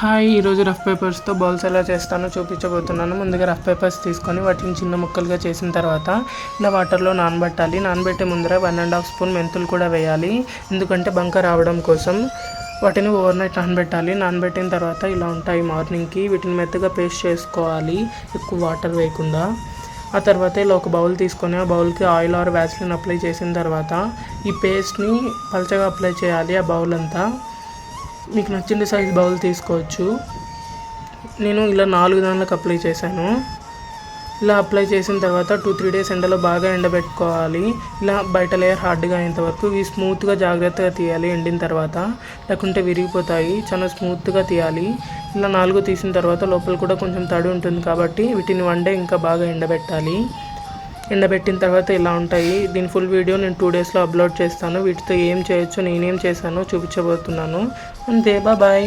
Hi, ఈరోజు rough పేపర్స్తో bowls ఎలా చేస్తానో చూపించబోతున్నాను. ముందుగా రఫ్ పేపర్స్ తీసుకొని వాటిని చిన్న ముక్కలుగా చేసిన తర్వాత ఇలా వాటర్లో నానబెట్టాలి. నానబెట్టే ముందర 1.5 స్పూన్ మెంతులు కూడా వేయాలి, ఎందుకంటే బంక రావడం కోసం. వాటిని ఓవర్ నైట్ నానబెట్టాలి. నానబెట్టిన తర్వాత ఇలా ఉంటాయి మార్నింగ్కి. వీటిని మెత్తగా పేస్ట్ చేసుకోవాలి, ఎక్కువ వాటర్ వేయకుండా. ఆ తర్వాత ఇలా ఒక బౌల్ తీసుకొని ఆ బౌల్కి ఆయిల్ ఆర్ వ్యాస్లిన్ అప్లై చేసిన తర్వాత ఈ పేస్ట్ని పలచగా అప్లై చేయాలి. ఆ బౌల్ అంతా మీకు నచ్చిన సైజ్ బౌల్ తీసుకోవచ్చు. నేను ఇలా 4 దానిలకు అప్లై చేశాను. ఇలా అప్లై చేసిన తర్వాత 2-3 డేస్ ఎండలో బాగా ఎండబెట్టుకోవాలి. ఇలా బయట లేయర్ హార్డ్గా అయ్యేంత వరకు ఇవి స్మూత్గా జాగ్రత్తగా తీయాలి. ఎండిన తర్వాత లేకుంటే విరిగిపోతాయి. చాలా స్మూత్గా తీయాలి. ఇలా 4 తీసిన తర్వాత లోపల కూడా కొంచెం తడి ఉంటుంది కాబట్టి వీటిని 1 డే ఇంకా బాగా ఎండబెట్టాలి. ఎండబెట్టిన తర్వాత ఇలా ఉంటాయి. దీని ఫుల్ వీడియో నేను 2 డేస్లో అప్లోడ్ చేస్తాను. వీటితో ఏం చేయొచ్చో నేనేం చేశానో చూపించబోతున్నాను. అంతే, బాయ్.